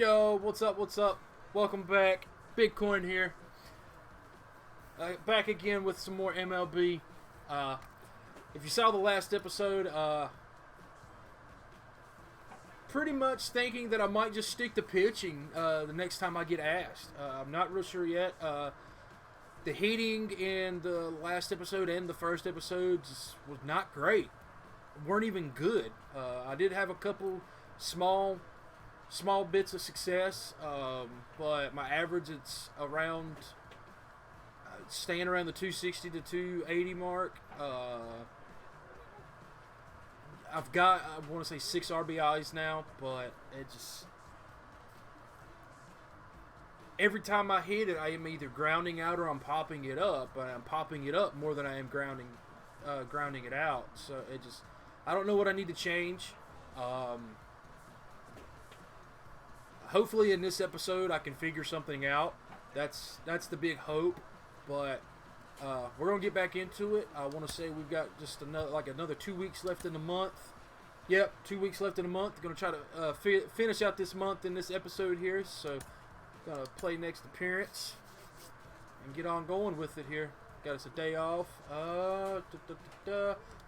Yo, what's up, what's up? Welcome back. Bitcoin here. Back again with some more MLB. If you saw the last episode, pretty much thinking that I might just stick to pitching the next time I get asked. I'm not real sure yet. The hitting in the last episode and the first episode was not great. Weren't even good. I did have a couple small bits of success, but my average, it's around staying around the 260 to 280 mark. I've got, I want to say 6 RBIs now, but it just, every time I hit it, I am either grounding out or I'm popping it up, but I'm popping it up more than I am grounding it out. So it just, I don't know what I need to change. Hopefully in this episode I can figure something out. That's the big hope. But we're gonna get back into it. I want to say we've got just another 2 weeks left in the month. Yep, 2 weeks left in the month. Gonna try to finish out this month in this episode here. So gonna play next appearance and get on going with it here. Got us a day off.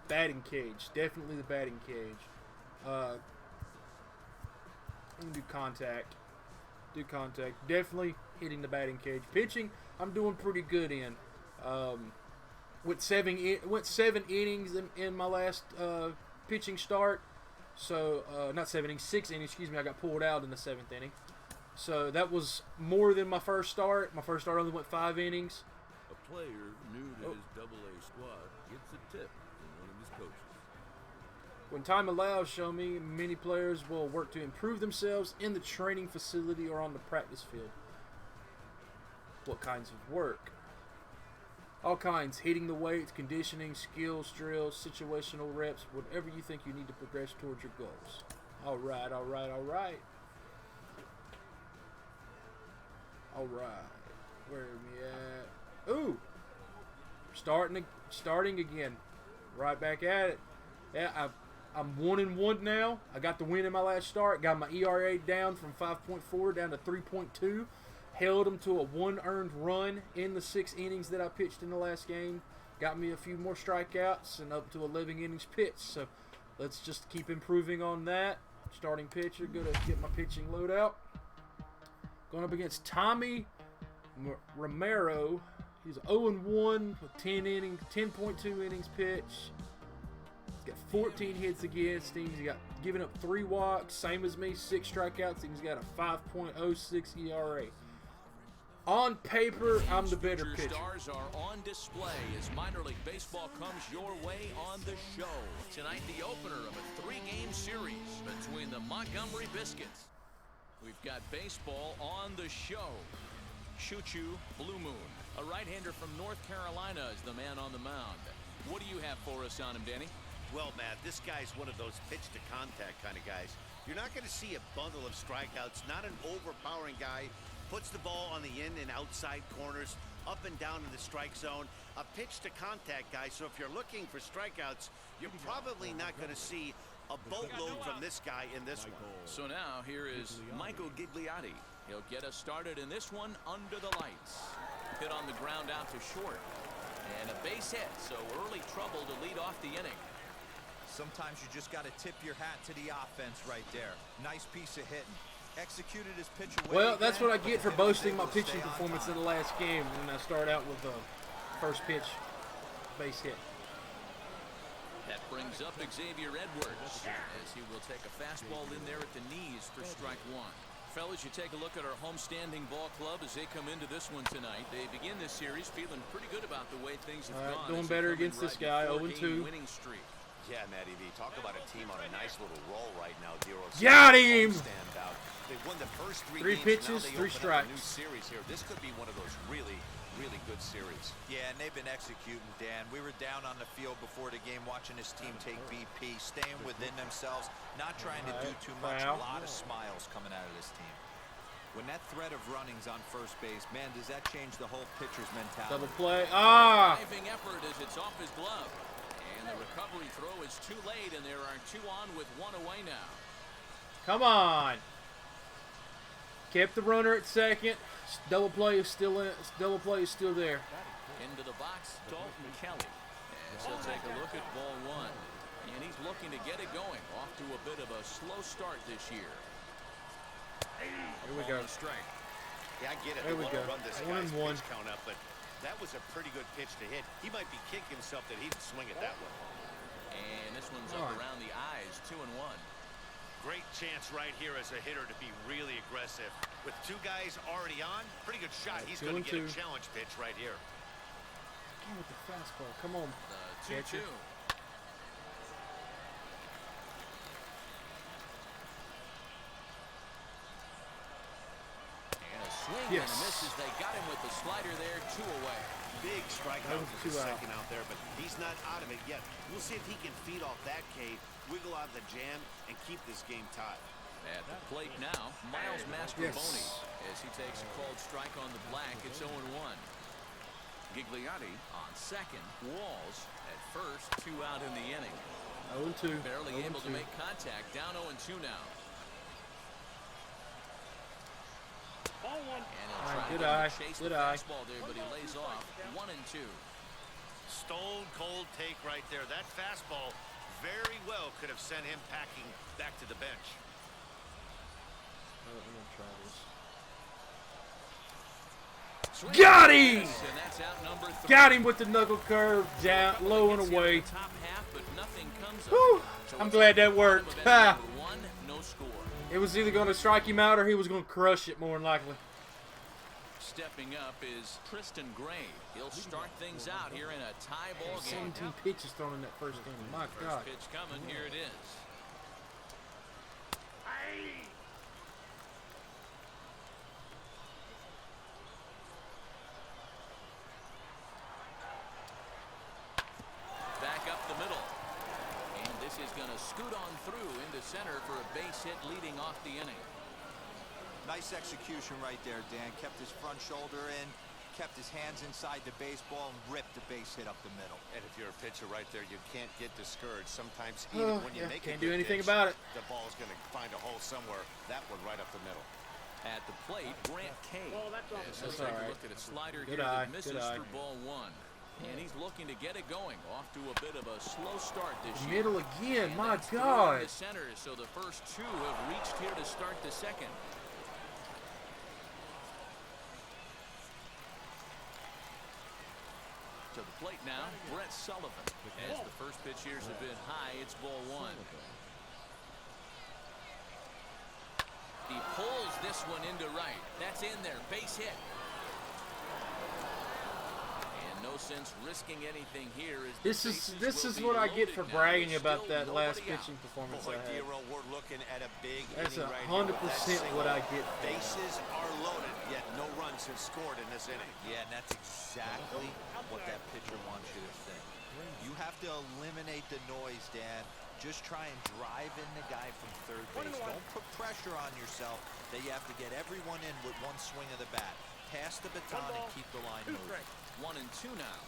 Batting cage, definitely the batting cage. I'm gonna do contact. Definitely hitting the batting cage. Pitching, I'm doing pretty good in. Went 7 innings in my last pitching start. So not 7 innings, 6 innings. Excuse me. I got pulled out in the 7th inning. So that was more than my first start. My first start only went 5 innings. A player new to his AA squad gets a tip from one of his coaches. When time allows, show me, many players will work to improve themselves in the training facility or on the practice field. What kinds of work? All kinds. Hitting the weights, conditioning, skills, drills, situational reps, whatever you think you need to progress towards your goals. Alright. Where are we at? Ooh! Starting again. Right back at it. Yeah, I'm 1-1 now. I got the win in my last start. Got my ERA down from 5.4 down to 3.2. Held them to a 1 earned run in the 6 innings that I pitched in the last game. Got me a few more strikeouts and up to 11 innings pitched. So let's just keep improving on that. Starting pitcher, gonna get my pitching load out. Going up against Tommy Romero. He's 0-1 with 10.2 innings pitched. He's got 14 hits against him. He's got given up 3 walks, same as me, 6 strikeouts. He's got a 5.06 ERA. On paper, I'm the better pitcher. Stars are on display as minor league baseball comes your way on the show. Tonight, the opener of a 3-game series between the Montgomery Biscuits. We've got baseball on the show. Choo-choo Blue Moon, a right-hander from North Carolina, is the man on the mound. What do you have for us on him, Danny? Well, Matt, this guy's one of those pitch-to-contact kind of guys. You're not going to see a bundle of strikeouts, not an overpowering guy. Puts the ball on the in and outside corners, up and down in the strike zone. A pitch-to-contact guy, so if you're looking for strikeouts, you're probably not going to see a boatload from this guy in this one. So now, here is Michael Gigliotti. He'll get us started in this one under the lights. Hit on the ground out to short. And a base hit, so early trouble to lead off the inning. Sometimes you just got to tip your hat to the offense right there. Nice piece of hitting. Executed his pitch away. Well, that's what I get for boasting my pitching performance in the last game. And I start out with the first pitch base hit. That brings up Xavier Edwards as he will take a fastball in there at the knees for strike 1. Fellas, you take a look at our homestanding ball club as they come into this one tonight. They begin this series feeling pretty good about the way things have gone. Doing better against this guy, 0-2. Winning streak. Yeah, Matty V, talk about a team on a nice little roll right now. Got him! They've won the first 3 3 games, pitches, now 3 they strikes. open up a new series here. This could be one of those really good series. Yeah, and they've been executing, Dan. We were down on the field before the game watching this team take BP, staying within themselves, not trying to do too much. A lot of smiles coming out of this team. When that threat of running's on first base, man, does that change the whole pitcher's mentality? Double play. Ah! Driving effort as it's off his glove. And the recovery throw is too late, and there are 2 on with 1 away now. Come on. Kept the runner at second. Double play is still in. Double play is still there. Into the box, Dalton Kelly. As he'll take a look at ball one. And he's looking to get it going. Off to a bit of a slow start this year. Here we go. Strike. Yeah, I get it. There we go. Run this 1 guy's and 1. pitch count up, but that was a pretty good pitch to hit. He might be kicking himself that he didn't swing it that way. And this one's up around the eyes, 2 and 1. Great chance right here as a hitter to be really aggressive. With 2 guys already on, pretty good shot. He's going to get a challenge pitch right here. With the fastball. Come on. 2-2. Swing and a miss as they got him with the slider there, 2 away. Big strikeout for the second out there, but he's not out of it yet. We'll see if he can feed off that K, wiggle out of the jam, and keep this game tied. At the plate now, Miles Mastrobuoni as he takes a called strike on the black. It's 0-1. Gigliotti on second. Walls at first, 2 out in the inning. 0-2. Barely able to make contact. Down 0-2 now. Good eye. Good eye. Fastball there, but he lays off. 1-2. Stone cold take right there. That fastball very well could have sent him packing back to the bench. I'm gonna try this. Got him! And that's out number 3. Got him with the knuckle curve down, low and away. Top half, but nothing comes of Whew. it. So I'm glad that worked. Ha. 1, no score. It was either going to strike him out or he was going to crush it more than likely. Stepping up is Tristan Gray. He'll start things out here in a tie ball game. 17 pitches thrown in that first inning. My God. First pitch coming. Here it is. Back up the middle. And this is going to scoot on through into center for a base hit leading off the inning. Nice execution right there, Dan. Kept his front shoulder in, kept his hands inside the baseball, and ripped the base hit up the middle. And if you're a pitcher right there, you can't get discouraged. Sometimes even when you make can't a do good anything pitch, about it. the ball's going to find a hole somewhere. That one right up the middle. At the plate, Grant Kay. As he'll That's take all right. a look at a slider Good here eye, that misses good eye. for ball 1. And he's looking to get it going. Off to a bit of a slow start this year. Middle again. And My that's thrown God. into center, so the first 2 have reached here to start the second. To the plate now, Brett Sullivan. As the first pitch here is a bit high, it's ball 1. He pulls this one into right. That's in there. Base hit. And no sense risking anything here. This is what I get for bragging about that last pitching performance I had. We're looking at a big That's inning right here 100% with that what I get. Bases are loaded, yet no runs have scored in this inning. Yeah, and that's exactly what that pitcher wants you to think. You have to eliminate the noise, Dan. Just try and drive in the guy from third base. Don't put pressure on yourself that you have to get everyone in with one swing of the bat. Pass the baton and keep the line moving. 1-2 now.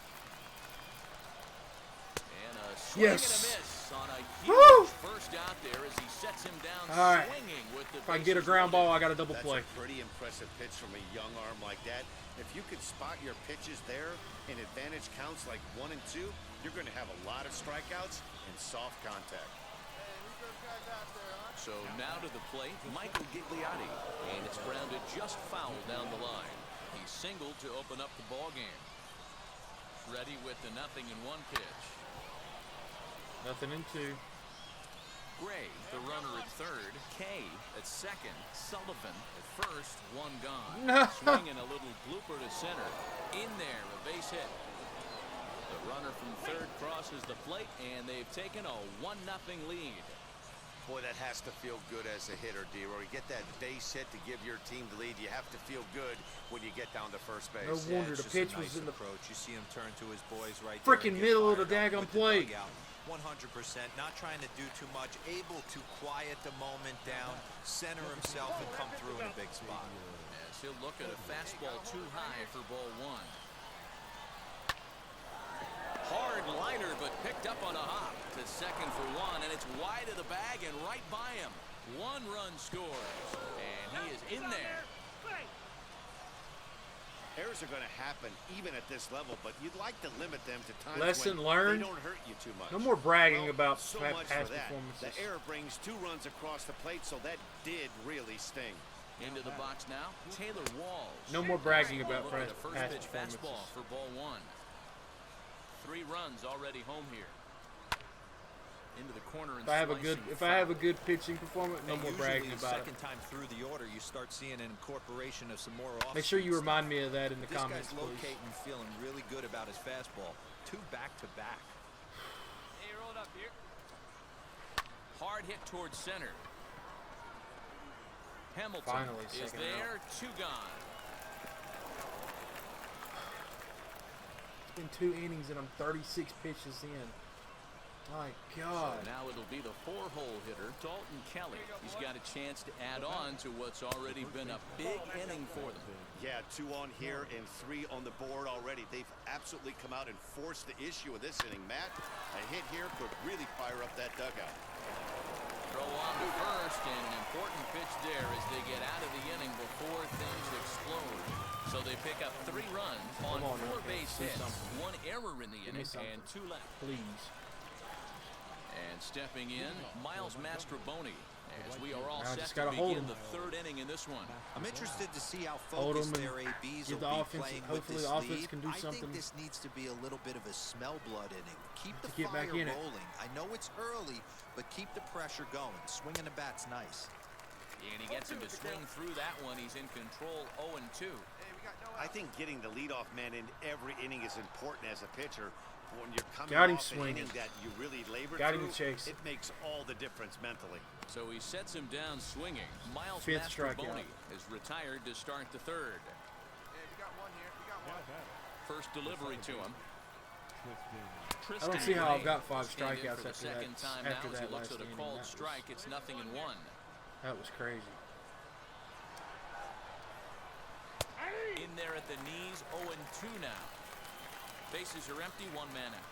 And a swing and a miss on a huge first out there as he sets him down swinging with the. If I can get a ground ball, I got a double play. That's a pretty impressive pitch from a young arm like that. If you could spot your pitches there in advantage counts like 1 and 2, you're going to have a lot of strikeouts and soft contact. So now to the plate, Michael Gigliotti, and it's grounded just foul down the line. He singled to open up the ball game. Ready with the 0-1 pitch. 0-2. Gray, the runner at third. Kay at second. Sullivan at first. 1 gone. Swinging a little blooper to center. In there, a base hit. The runner from third crosses the plate, and they've taken a 1-0 lead. Boy, that has to feel good as a hitter, D-Roy. You get that base hit to give your team the lead. You have to feel good when you get down to first base. No wonder the pitch was in the approach. You see him turn to his boys right freaking middle of the daggone plate. 100%, not trying to do too much, able to quiet the moment down, center himself, and come through in a big spot. As he'll look at a fastball too high for ball 1. Hard liner, but picked up on a hop to second for 1, and it's wide of the bag and right by him. 1 run scores, and he is in there Errors are going to happen even at this level, but you'd like to limit them to times Lesson when learned. they don't hurt you too much. No more bragging Well, about so past much for that. performances. The error brings 2 runs across the plate, so that did really sting. Into the box now, Taylor Walls. No more bragging about Look at the past first pitch performances. fastball for ball 1. 3 runs already home here. Into the corner and If I have a good pitching performance, no more bragging about it. Second time through the order, you start seeing an incorporation of some more off. Make sure you remind me of that in the comments, This guy's locating, feeling really good about his fastball. 2 back-to-back. Hey, roll it up here. Hard hit towards center. Hamilton Finally, is second there. 2 gone. It's been 2 innings and I'm 36 pitches in. My God. So now it'll be the 4-hole hitter, Dalton Kelly. He's got a chance to add on to what's already been a big inning for them. Yeah, 2 on here and 3 on the board already. They've absolutely come out and forced the issue of this inning. Matt, a hit here could really fire up that dugout. Throw on to first, and an important pitch there as they get out of the inning before things explode. So they pick up 3 runs on 4 base hits, 1 error in the inning, and 2 left. Please. And stepping in, Miles Mastrobuoni, as we are all Now I set just to gotta hold begin him. the 3rd inning in this one. I'm interested to see how Hold focused him their and ABs give will the be offense- playing with hopefully this the offense lead. can do I something. think this needs to be a little bit of a smell blood inning. Keep the get fire back in it. rolling. I know it's early, but keep the pressure going. Swinging the bat's nice. And he gets him to swing through that one. He's in control, 0-2. I think getting the leadoff man in every inning is important as a pitcher. When you're coming Got him off an swinging. inning that you really labored Got him through, chasing. it makes all the difference mentally. So he sets him down swinging. Miles 5th Mastrobuoni strikeout. is retired to start the 3rd. First delivery to him. I don't see how I've got 5 Stand in strikeouts for the after second that. time After now as that he looks last at a inning, called that was- strike. It's 0-1. That was crazy. In there at the knees, 0-2 now. Bases are empty, 1 man out.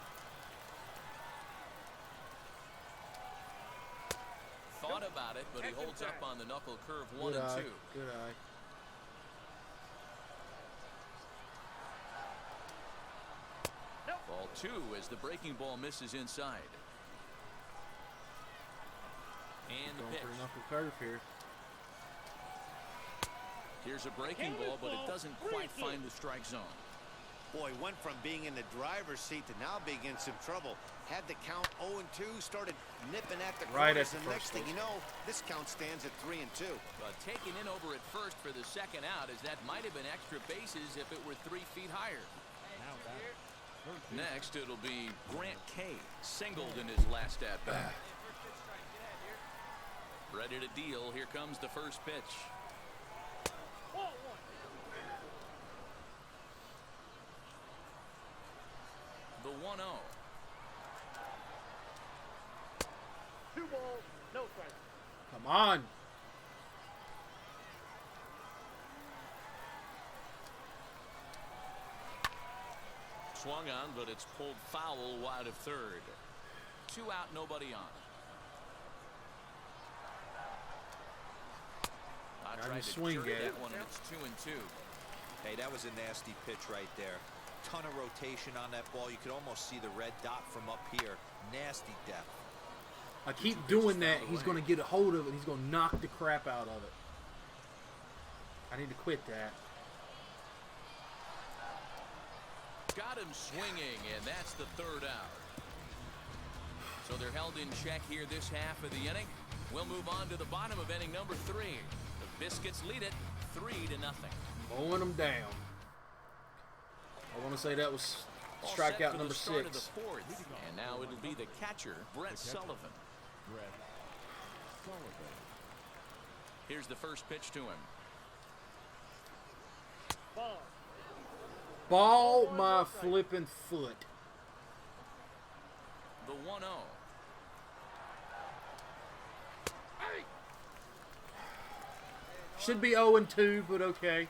Thought about it, but he holds up on the knuckle curve, 1-2. Good eye. Ball 2 as the breaking ball misses inside. And the Going pitch. for the knuckle curve here. Here's a breaking ball, but it doesn't quite find the strike zone. Boy, went from being in the driver's seat to now being in some trouble. Had the count 0-2, started nipping at the Right corners, at the and next first thing you know, this count stands at 3-2. But taken in over at first for the second out, as that might have been extra bases if it were 3 feet higher. Next, it'll be Grant Kay, singled in his last at-bat. Ready to deal. Here comes the first pitch. The 1-0. 2 balls, no strikes. Come on. Swung on, but it's pulled foul wide of 3rd. 2 out, nobody on. I Got him tried to swing jerk at it. that one, and it's 2-2. Hey, that was a nasty pitch right there. Ton of rotation on that ball. You could almost see the red dot from up here. Nasty depth. I keep doing that. He's going to get a hold of it. He's going to knock the crap out of it. I need to quit that. Got him swinging, and that's the 3rd out. So they're held in check here this half of the inning. We'll move on to the bottom of inning number 3. The Biscuits lead it 3-0. Mowing them down. I want to say that was All set strikeout for number the start 6. of the 4th, and now it'll be the catcher, Brett Sullivan. Here's the first pitch to him. Ball. Ball my flipping foot. The 1-0. Should be 0-2, but okay.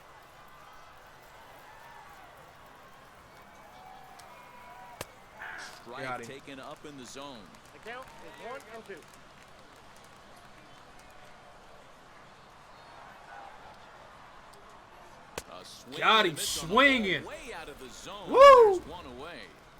Got Strike him. taken up in the zone. The count is 1-2. A Got him swinging. Way out of the zone. Woo! There's one away.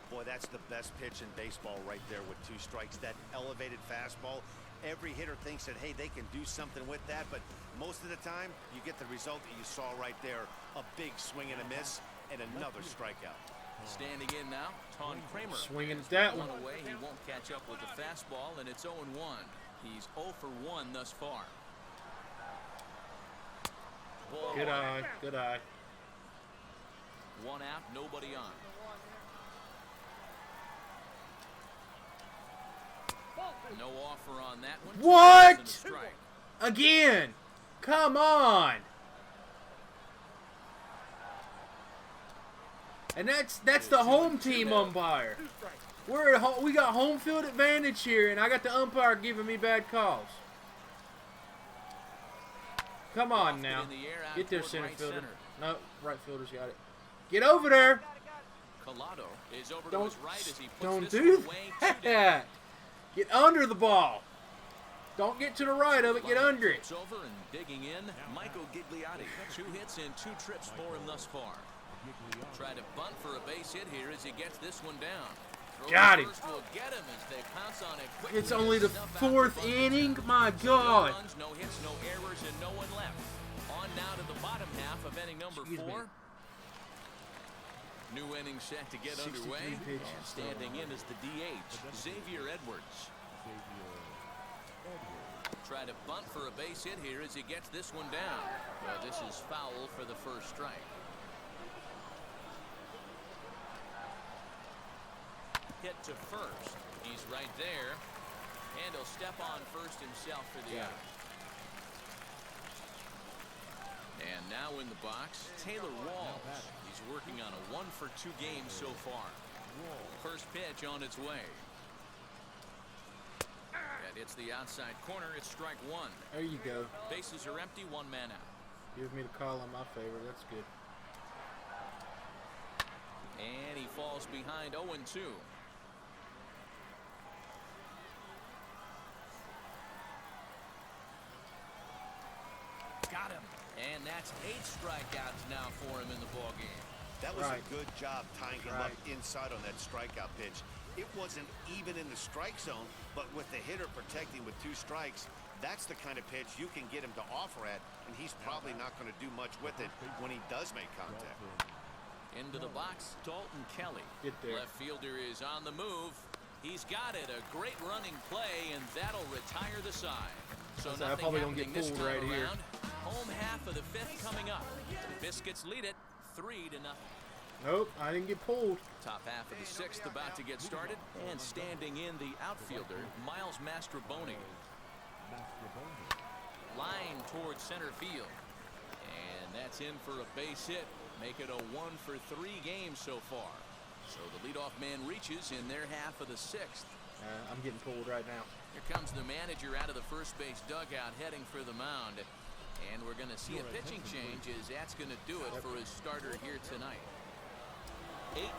Boy, that's the best pitch in baseball right there with 2 strikes. That elevated fastball. Every hitter thinks that, hey, they can do something with that, but most of the time, you get the result that you saw right there. A big swing and a miss, and another strikeout. Standing in now, Ton Kramer. Swinging at that one. Away, he won't catch up with the fastball, and it's 0-1. He's 0 for 1 thus far. Ball Good one. eye. Good eye. 1 out, nobody on. No offer on that one. What? 2 balls and a strike. Again. Come on. And that's the home team umpire. 2 strikes. We're at home, we got home field advantage here, and I got the umpire giving me bad calls. Come on now. In the air, out Get there, toward center right fielder. center. No, right fielder's got it. Get over there. Collado is over to Don't, his right as he puts don't this do one away. 2 down. that. Get under the ball. Don't get to the right of it. Get under it. It's over and digging in, Michael Gigliotti. 2 hits and 2 trips for him thus far. Try to bunt for a base hit here as he gets this one down. Got him. First will get him as they pounce on it quickly. It's only the Snuff out 4th the bunt. inning. My No God. runs, no hits, no errors, and no one left. On now to the bottom half of inning number Excuse me. 4. New inning set to get 63 underway. pitches. And standing in is the DH, Xavier Edwards. Try to bunt for a base hit here as he gets this one down. Well, this is foul for the first strike. Hit to first. He's right there. And he'll step on first himself for the out. And now in the box, Taylor Walls. He's working on a 1-for-2 game so far. First pitch on its way. That hits the outside corner. It's strike 1. There you go. Bases are empty. 1 man out. Give me the call in my favor. That's good. And he falls behind 0-2. Got him. And that's 8 strikeouts now for him in the ballgame. That was Right. a good job tying him Right. up inside on that strikeout pitch. It wasn't even in the strike zone, but with the hitter protecting with 2 strikes, that's the kind of pitch you can get him to offer at, and he's probably not going to do much with it when he does make contact. Into the box, Dalton Kelly. Get there. Left fielder is on the move. He's got it. A great running play, and that'll retire the side. So I nothing probably don't get happening this pulled time right here. around. Home half of the 5th coming up. The Biscuits lead it 3-0. Nope, I didn't get pulled. Top half of the 6th about to get started, and standing in the outfielder, Miles Mastroboni. Line towards center field, and that's in for a base hit. Make it a 1-for-3 game so far. So the leadoff man reaches in their half of the 6th. I'm getting pulled right now. Here comes the manager out of the first base dugout heading for the mound. And we're going to see a pitching change as that's going to do it for his starter here tonight.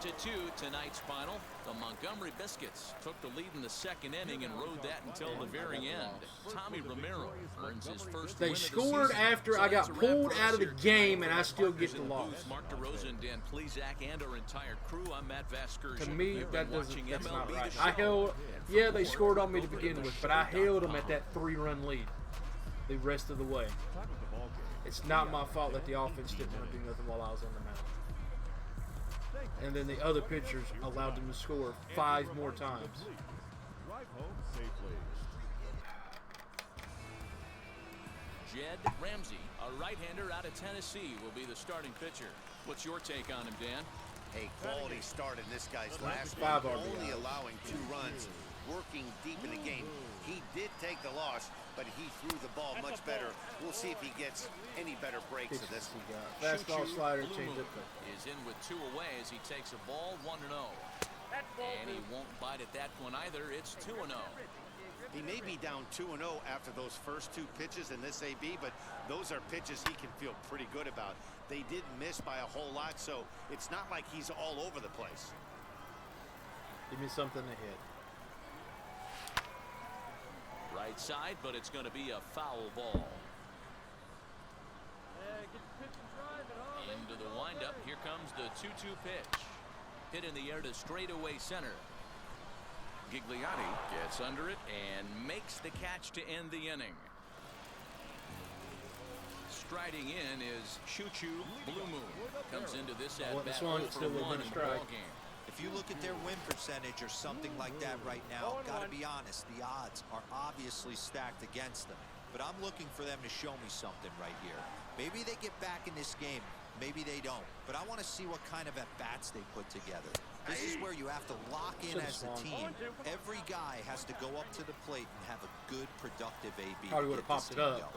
8-2 tonight's final. The Montgomery Biscuits took the lead in the 2nd inning and rode that until the very end. Tommy Romero earns his first They win of the scored season. after So I that's got a wrap pulled for out us of the here tonight. game, and I still get In the the loss. booth, Mark DeRosa, Dan Plesac, and our entire crew. I'm Matt Vasquez. To me, You've been that doesn't. watching That's not MLB right. The I Show. held. Yeah, they scored on me to begin with, but I held them at that 3-run lead the rest of the way. It's not my fault that the offense didn't want to do nothing while I was on the mound. And then the other pitchers allowed them to score 5 more times. Jed Ramsey, a right-hander out of Tennessee, will be the starting pitcher. What's your take on him, Dan? A quality start in this guy's last 5 one, RBIs. only allowing 2 runs, working deep in the game. He did take the loss, but he threw the ball much better. We'll see if he gets any better breaks of this one. Fastball, slider, Blue change Moon up. is in with 2 away as he takes a ball 1-0. That's ball And he 2. won't bite at that one either. It's 2-0. He may be down 2-0 after those first 2 pitches in this AB, but those are pitches he can feel pretty good about. They did miss by a whole lot, so it's not like he's all over the place. Give me something to hit. Right side, but it's going to be a foul ball. Into the windup. Here comes the 2-2 pitch. Hit in the air to straightaway center. Gigliotti gets under it and makes the catch to end the inning. Striding in is Choo-Choo Blue Moon. Comes into this at bat 0 for 1 in the ball game. If you look at their win percentage or something like that right now, gotta be honest, the odds are obviously stacked against them. But I'm looking for them to show me something right here. Maybe they get back in this game. Maybe they don't. But I want to see what kind of at-bats they put together. This is where you have to lock in as a team. Every guy has to go up to the plate and have a good, productive AB. Probably would have popped it up.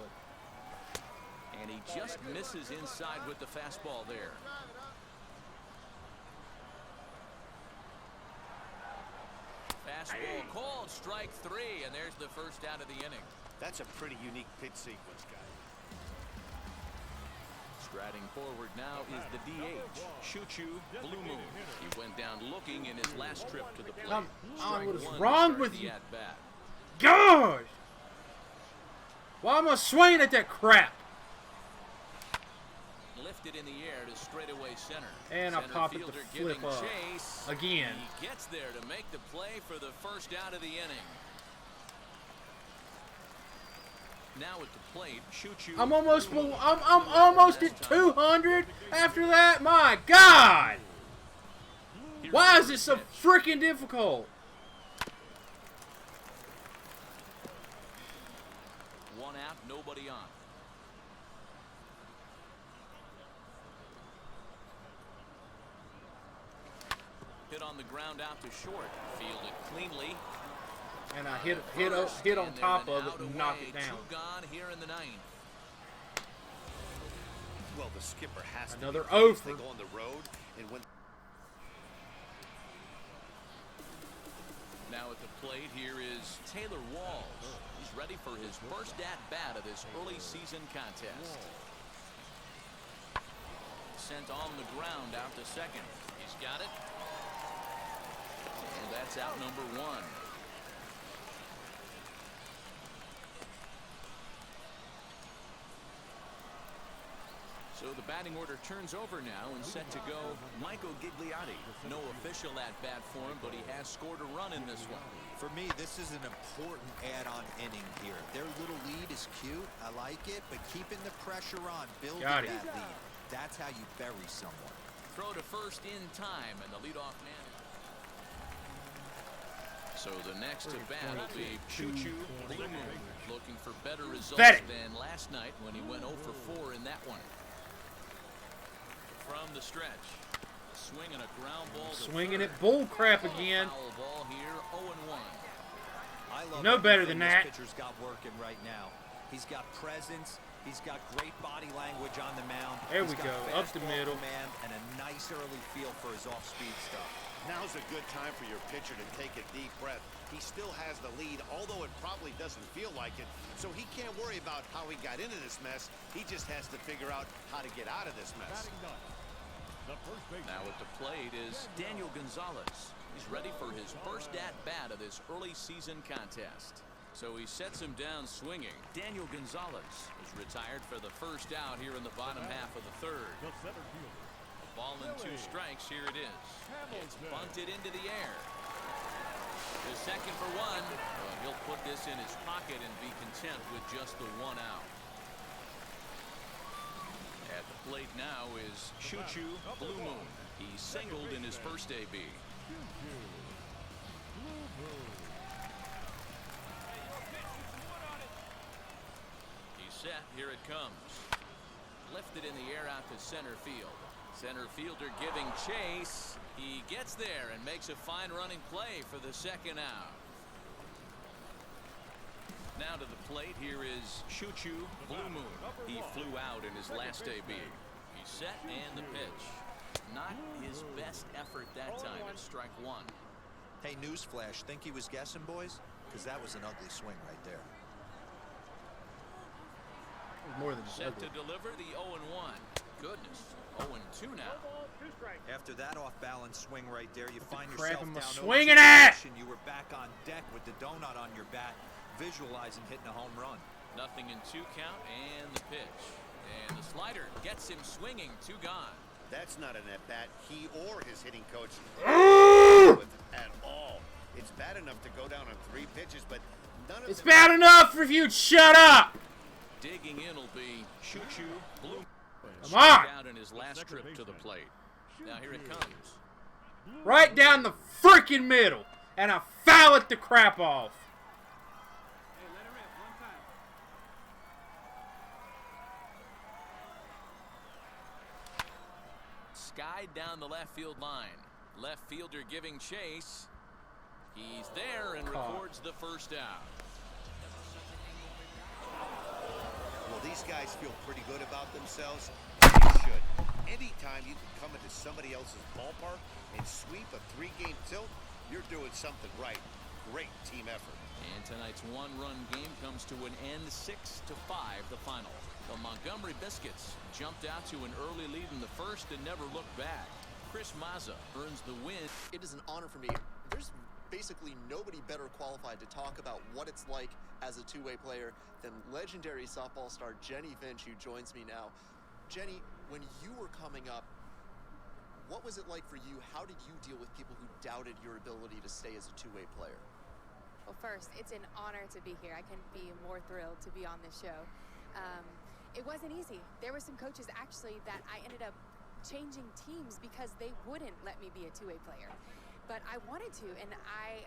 And he just misses inside with the fastball there. Fastball called, strike 3, and there's the first out of the inning. That's a pretty unique pitch sequence, guy. Striding forward now is the DH, Choo-Choo Blue Moon. He went down looking in his last trip to the plate. Come on, what is Strike 1 wrong to with start you? the at-bat. Gosh! Why am I swinging at that crap? Lifted in the air to straightaway center. And I Center pop it to fielder flip giving up. chase. Again. He gets there to make the play for the first out of the inning. Now at the plate, Choo-Choo. I'm almost at 200 after that. My God! Why is it so freaking difficult? One out, nobody on. Hit on the ground out to short. Fielded cleanly. And I hit on top of it and knock it down. 2 gone here in the 9th. Well, the skipper has to Another be pleased. over. They go on the road, and when Now at the plate, here is Taylor Walls. He's ready for his first at-bat of this early season contest. Sent on the ground out to second. He's got it. And that's out number 1. So the batting order turns over now and set to go Michael Gigliotti. No official at-bat for him, but he has scored a run in this one. For me, this is an important add-on inning here. Their little lead is cute. I like it, but keeping the pressure on, building that lead, that's how you bury someone. Throw to first in time, and the leadoff man. So the next at bat will be Choo-Choo Blue Moon, looking for better results than last night when he went 0 for 4 in that one. From the stretch, swinging a ground ball. Swinging it bull crap again. Foul ball here, 0-1. I love no better than this that. Pitcher's got working right now. He's got presence. He's got great body language on the mound. There He's we got go, up the fastball middle. command and a nice early feel for his off-speed stuff. now's a good time for your pitcher to take a deep breath. He still has the lead, although it probably doesn't feel like it. So he can't worry about how he got into this mess. He just has to figure out how to get out of this mess. Now at the plate is Daniel Gonzalez. He's ready for his first at-bat of this early season contest. So he sets him down swinging. Daniel Gonzalez is retired for the first out here in the bottom half of the 3rd. A ball and 2 strikes. Here it is. It's bunted into the air. The second for 1. Well, he'll put this in his pocket and be content with just the 1 out. At the plate now is Choo-Choo Blue Moon. He singled in his first AB. He's set. Here it comes. Lifted in the air out to center field. Center fielder giving chase. He gets there and makes a fine running play for the 2nd out. Now to the plate, here is Choo-Choo Blue Moon. He flew out in his last AB. He's set and the pitch. Not his best effort that time at strike 1. Hey, newsflash, think he was guessing, boys? Because that was an ugly swing right there. More than just Set ugly. to deliver the 0-1. Goodness, 0-2 now. After that off-balance swing right there, you find crap yourself am I down swinging 0-2 at? position. You were back on deck with the donut on your bat, visualizing hitting a home run. Nothing in 2 count and the pitch. And the slider gets him swinging, 2 gone. That's not an at-bat he or his hitting coach with at all. It's bad enough to go down on 3 pitches, but none of It's them... bad enough if you'd shut up. Digging in will be Choo-Choo Blue. Come on. Out in his last trip to the plate. Now here it comes. Right down the freaking middle. And I foul it the crap off. Skied down the left field line. Left fielder giving chase. He's there and records the first out. Well, these guys feel pretty good about themselves. They should. Anytime you can come into somebody else's ballpark and sweep a 3-game tilt, you're doing something right. Great team effort. And tonight's 1-run game comes to an end, 6-5 the final. The Montgomery Biscuits jumped out to an early lead in the first and never looked back. Chris Mazza earns the win. It is an honor for me. There's basically nobody better qualified to talk about what it's like as a two-way player than legendary softball star Jenny Finch, who joins me now. Jenny, when you were coming up, what was it like for you? How did you deal with people who doubted your ability to stay as a two-way player? Well, first, it's an honor to be here. I couldn't be more thrilled to be on this show. It wasn't easy. There were some coaches actually that I ended up changing teams because they wouldn't let me be a two-way player. But I wanted to, and I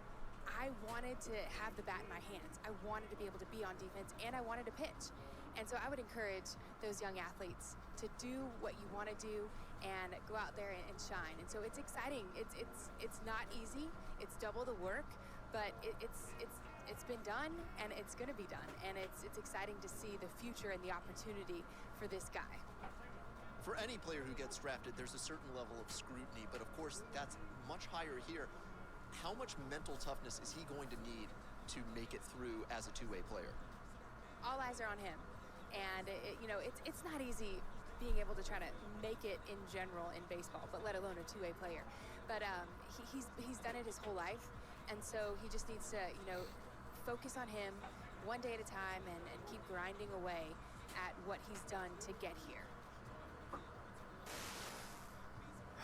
wanted to have the bat in my hands. I wanted to be able to be on defense, and I wanted to pitch. And so I would encourage those young athletes to do what you want to do and go out there and shine. And so it's exciting. It's not easy. It's double the work, but it's been done, and it's going to be done. And it's exciting to see the future and the opportunity for this guy. For any player who gets drafted, there's a certain level of scrutiny, but of course that's much higher here. How much mental toughness is he going to need to make it through as a two-way player? All eyes are on him, and it's not easy being able to try to make it in general in baseball, but let alone a two-way player. But he's done it his whole life, and so he just needs to focus on him one day at a time and keep grinding away at what he's done to get here.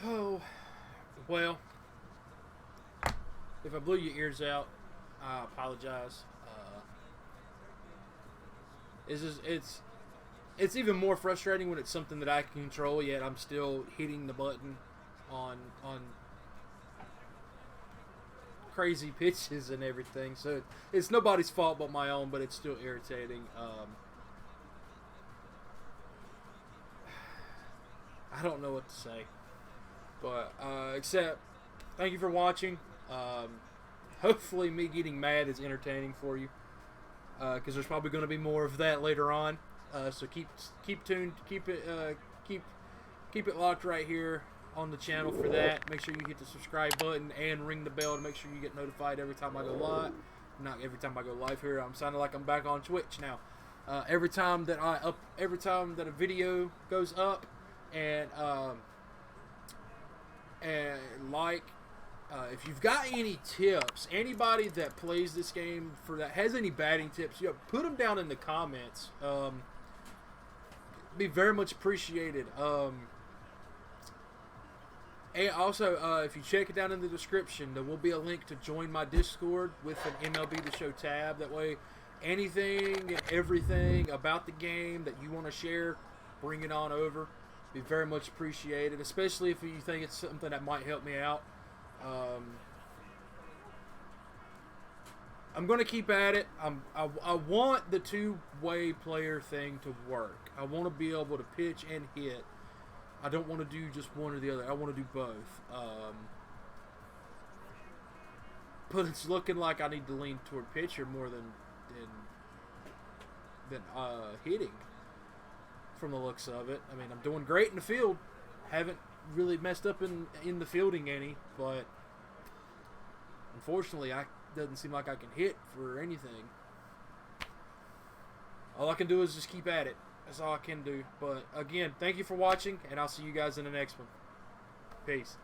Oh, well, if I blew your ears out, I apologize. It's even more frustrating when it's something that I can control, yet I'm still hitting the button on crazy pitches and everything. So it's nobody's fault but my own, but it's still irritating. I don't know what to say. But, except, thank you for watching. Hopefully me getting mad is entertaining for you. Because there's probably going to be more of that later on. So keep tuned, keep it locked right here on the channel for that. Make sure you hit the subscribe button and ring the bell to make sure you get notified every time I go live. Not every time I go live here. I'm sounding like I'm back on Twitch now. Every time that a video goes up, and if you've got any tips, anybody that plays this game that has any batting tips, put them down in the comments. Be very much appreciated. And also, if you check it down in the description, there will be a link to join my Discord with an MLB The Show tab. That way, anything and everything about the game that you want to share, bring it on over. Be very much appreciated, especially if you think it's something that might help me out. I'm going to keep at it. I want the two-way player thing to work. I want to be able to pitch and hit. I don't want to do just one or the other. I want to do both. But it's looking like I need to lean toward pitcher more than hitting. From the looks of it, I mean, I'm doing great in the field. Haven't really messed up in the fielding any, but unfortunately, doesn't seem like I can hit for anything. All I can do is just keep at it. That's all I can do. But again, thank you for watching, and I'll see you guys in the next one. Peace.